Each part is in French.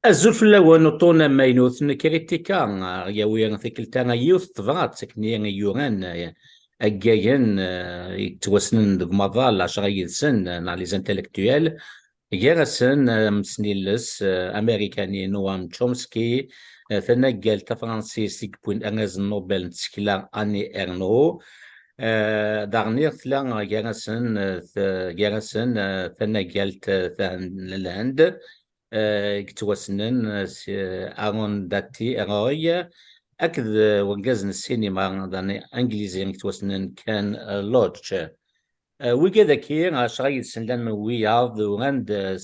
الزلفلا ونطونا ماينوث نكريتيكا ياوي ثيكلتا يوث تبغات سكني يوغان اجاين يتوسنن دغ مضال عشرة يدسن نا لي زانتيليكتويال يغسن مسنيلس امريكاني نوام تشومسكي ثنقل تفرنسي بوين انغاز نوبل نتسكلا اني ارنو داغنيغ ثلا يغسن ثنقل ثان كتوسنن اغون داتي اغوية اكد وقزن السينما داني انجليزي كتوسنن كان لوتش وكذا كي عشرة سنلان من وياض وغاند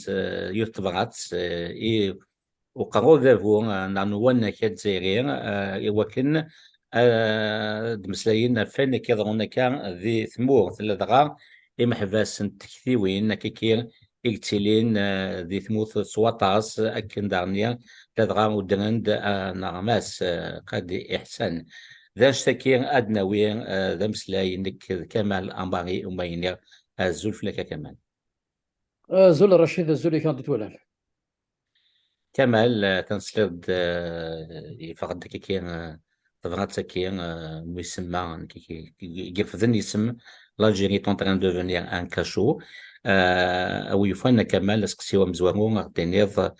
يوتبغات اي وقرو ذابو نعنو وانا كاد زيغير وكن دمسلاين فين كيضغونا كان ذي ثمور ثلاثغا محباس تكثيوين كيكير إكتلين ذي ثموث سواطاس أكن دارنيا تدغا ودرند نغماس قد إحسان ذا شتكير أدنوير ذا مسلاين كمال أمباري أمينير الزلف لك كمال زول رشيد الزولي كان تتولى كمال تنسلد فقد كيكير تبغات سكير مسمى كي يقفذن يسم l'Algérie est en train de devenir un cachot. او يفانا كمال سقسيو مزوارون غتينيض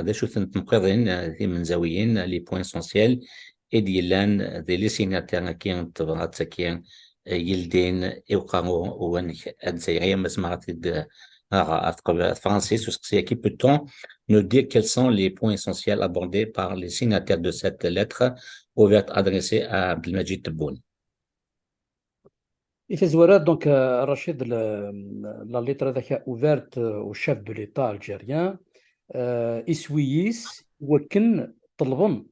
دا شو تنقضين ذي منزويين لي بوين اسونسيال ديالان ذي لي سيناتير كين تبغات كين يلدين يوقعوا وانك ادزايريه مسمعت français sur ce qui peut on nous dire quels sont les points essentiels abordés par les signataires de cette lettre ouverte adressée à Abdelmajid Tebboune. إفزورات دونك رشيد لا ليتر ذاك اوفرت او شيف دو ليتا الجيريان اسويس وكن طلبن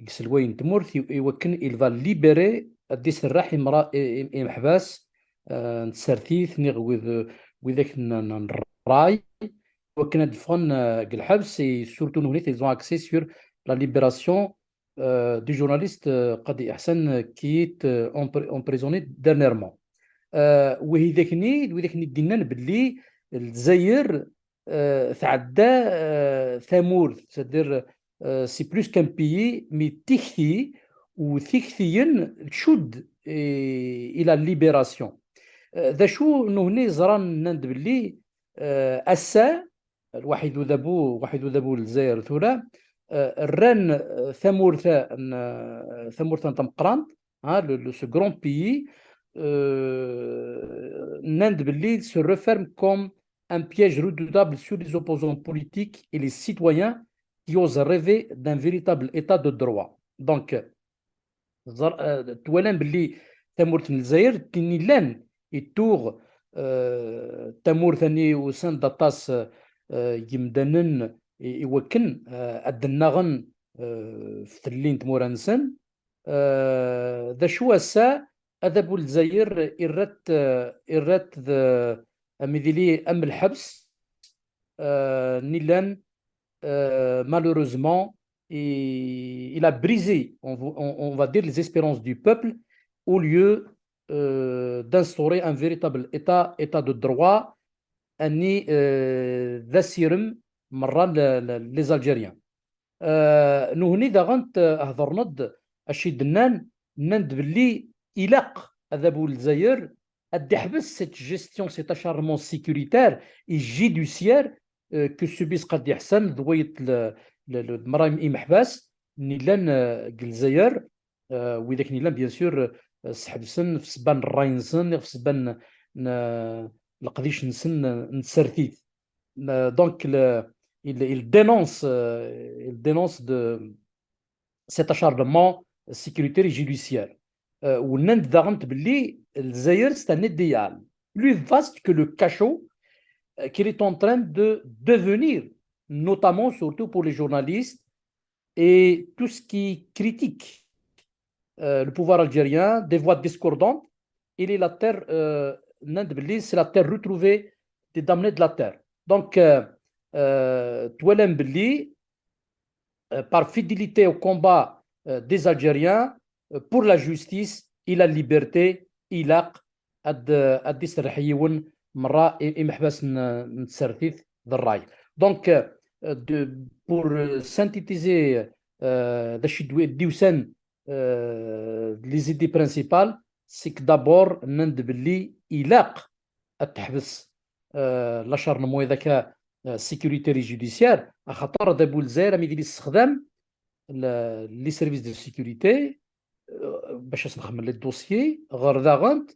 سلوين تمورث وكن il va libérer دي سراح امرا محباس نسرتيث نيغ وذاك الراي وكن دفون الحبس سورتو نونيت ils ont accès sur la libération du journaliste قاضي إحسان qui est emprisonné dernièrement. وذاك دينا باللي الجزائر تعدى ثمور c'est-à-dire c'est plus qu'un pays mais تكثي وثكثيا تشد إلى الليبراسيون. ذا شو انه هنا زران نند باللي أسا الواحد ذابو الجزائر ثورة الران ثمورثا تمقران لو سو غران بيي نند باللي se referme comme un piège redoutable sur les opposants politiques et les citoyens qui osent rêver d'un véritable état de droit. Donc توالان باللي ثمورث الجزائر تني لان يتوغ تمور ثاني وسان داطاس يمدنن يوكن الدناغن فتلين تمورانسن ذا شو السا أذبو الجزائر إرات أميديلي أم الحبس نيلان malheureusement il a brisé on va dire les espérances du peuple au lieu d'instaurer un véritable état de droit أني ذا سيرم مرة لي الجيريان نهني دا غنت هضرند اشي دنان نند باللي إلاق أذابو الجزائر أدي حبس سيت جيستيون سيت أشارمون سيكوريتير إي جيدوسيير كو سوبيس قد يحسن ذويت المرايم إي محباس نيلان الجزائر وذاك نيلان بيان سور سحبسن في سبان الراينسن في سبان لقديش نسرتيت دونك il dénonce de cet acharnement sécuritaire et judiciaire. ونند داغنت باللي الجزائر c'est un idéal plus vaste que le cachot qu'il est en train de devenir, notamment surtout pour les journalistes et tout ce qui critique le pouvoir algérien, des voix discordantes. Il est la terre, c'est la terre retrouvée des damnés de la terre. Donc, توالم باللي par fidélité au combat des Algériens pour la justice et la liberté إلى قد يسرح يون مرة محبس نتسرثيث الراي دونك pour synthétiser داش ديوسان les idées principales c'est que d'abord نند باللي إلاق التحبس لاشارنمو إذا كان سيكوريتيري جوديسيار خاطر دابو الجزائر مي يدير استخدام لي سيرفيس دو سيكوريتي باش نخمم لي دوسيي غير داغنت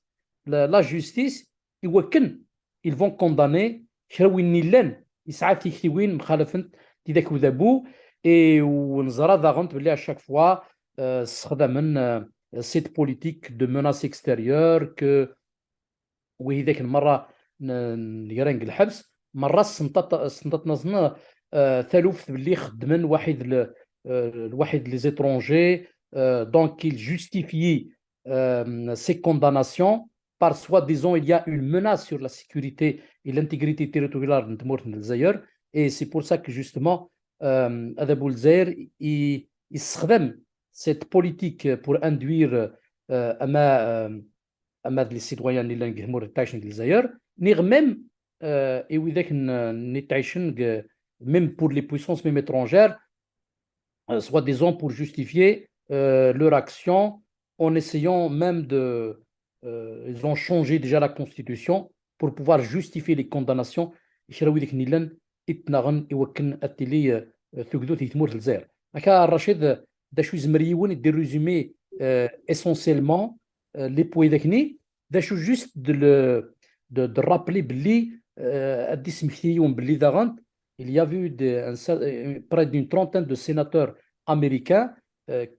لا جوستيس يوكن ils vont condamner كرا وين نيلان يسعى تيكتيوين مخالفة تيداك وذابو اي ونزرا داغنت بلي اشاك فوا استخدام سيت بوليتيك دو موناس اكستيريور كو وهذاك المره يرانق الحبس مره سنطت نظن ثالوث باللي خدمن واحد الواحد لي زيترونجي دونك il justifie ces condamnations par soi-disant il y a une menace sur la sécurité et l'intégrité territoriale de الجزائر et c'est pour ça que justement هذا بولزير يستخدم cette politique pour induire أما les citoyens اللي نقهموا التعيشن الجزائر نيغ ميم et وذاك نتعيشن même pour les puissances même étrangères soi-disant pour justifier leur action en essayant même de ils ont changé déjà la constitution pour pouvoir justifier les condamnations يشراو ذيك نيلان اتناغن يوكن التلي ثقدو تيتمور الجزائر هكا الرشيد دا شو زمريون يدير ريزومي essentiellement les points ذاكني دا شو juste de rappeler بلي ادي سمحتيون بلي داغنت il y a eu près d'une trentaine de sénateurs américains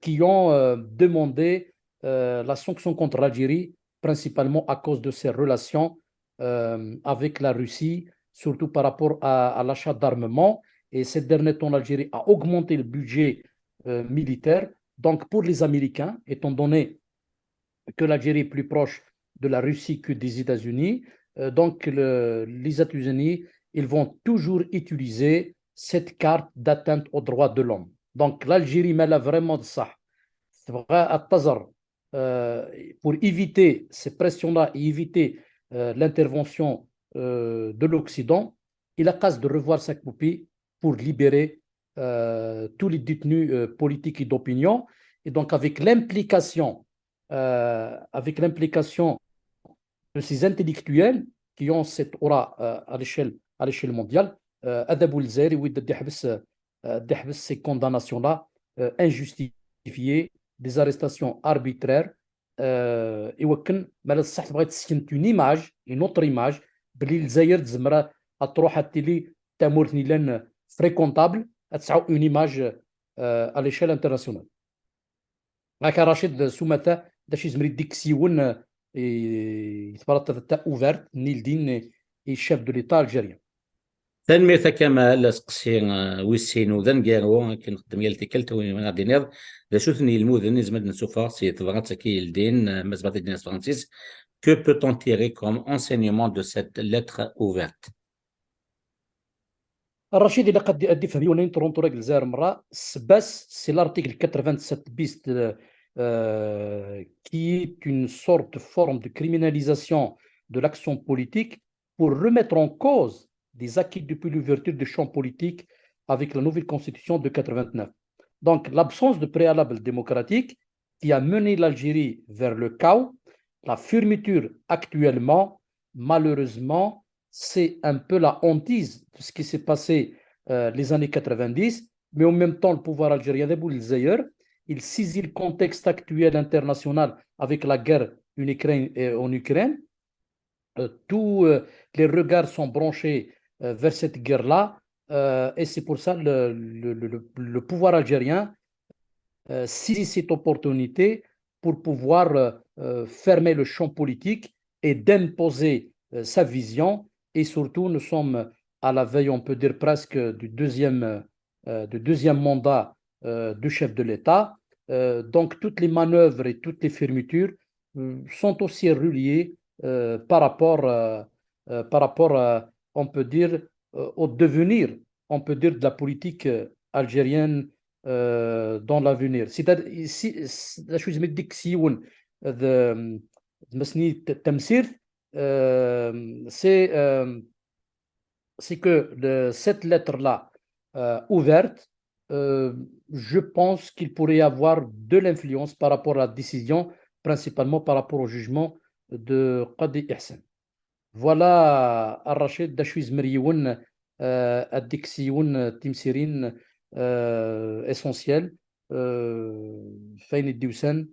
qui ont demandé la sanction contre l'Algérie principalement à cause de ses relations avec la Russie, surtout par rapport à l'achat d'armement. Et ces derniers temps, l'Algérie a augmenté le budget militaire. Donc, pour les Américains, étant donné que l'Algérie est plus proche de la Russie que des États-Unis, donc les États-Unis, ils vont toujours utiliser cette carte d'atteinte aux droits de l'homme. Donc, l'Algérie met là vraiment de ça. Pour éviter ces pressions-là et éviter l'intervention de l'Occident, il a casse de revoir sa copie pour libérer tous les détenus politiques et d'opinion. Et donc, avec l'implication de ces intellectuels qui ont cette aura à l'échelle mondiale, Adabou Lzairi, oui, de ces condamnations-là injustifiées, des arrestations arbitraires. Et وكن مالا الصح بغيت تسكن une autre image بلي الجزائر تزمرا تروح التيلي تامورتني لان فريكونتابل تسعو une image à l'échelle internationale. هكا رشيد سومتا داش يزمري ديك سيون يتبرط تا اوفرت نيل دين الشيف دو ليتا الجيريان. تنمية كمال سقسي ويسينو ذن كيرو كنخدم يالتي كلت وين غادي نيض دا شوثني الموذن زمد نسوفا سي تبغات كي الدين مزبط الدين فرانسيس que peut-on tirer comme enseignement de cette lettre ouverte؟ الرشيد اللي قد يؤدي في مليونين تورونتو راك الجزائر مرة سباس سي لارتيكل 87 بيست qui est une sorte de forme de criminalisation de l'action politique pour remettre en cause des acquis depuis l'ouverture du champ politique avec la nouvelle constitution de 89. Donc, l'absence de préalable démocratique qui a mené l'Algérie vers le chaos, la fermeture actuellement, malheureusement, c'est un peu la hantise de ce qui s'est passé les années 90, mais en même temps, le pouvoir algérien d'Abou Lzaïr, il saisit le contexte actuel international avec la guerre en Ukraine. Tous les regards sont branchés vers cette guerre-là, et c'est pour ça le pouvoir algérien saisit cette opportunité pour pouvoir fermer le champ politique et d'imposer sa vision. Et surtout, nous sommes à la veille, on peut dire presque du deuxième mandat du chef de l'État. Donc, toutes les manœuvres et toutes les fermetures sont aussi reliées par rapport, on peut dire, au devenir, on peut dire, de la politique algérienne dans l'avenir. C'est-à-dire, la chose me dit que si on مسني التمثيل c'est que cette lettre-là ouverte, je pense qu'il pourrait y avoir de l'influence par rapport à la décision, principalement par rapport au jugement de Qadi Ihsan. Voilà الرشيد دا شوي زمريون الدكسيون تمسيرين essentiel فين الدوسان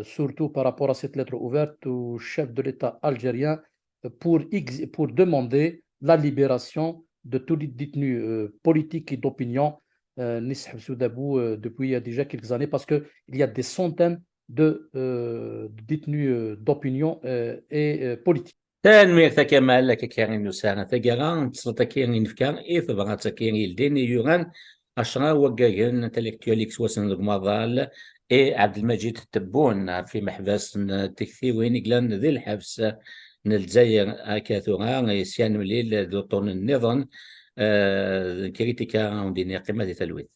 surtout par rapport à cette lettre ouverte au chef de l'État algérien pour demander la libération de tous les détenus politiques et d'opinion depuis déjà quelques années parce qu'il y a des centaines de détenus d'opinion et politiques. تنمير كمال لك كيغين نسانا تاكيغان تصلتا كيغين نفكا إثبغا تاكيغين يلدين يوغان أشرا وقاقين انتلكتواليكس وسن المظال عبد المجيد التبون في محبس تكثي وين قلان ذي الحبس الجزائر هكاثوغا سيان مليل ذو طون النظام كريتيكا وديني قيمة تلويث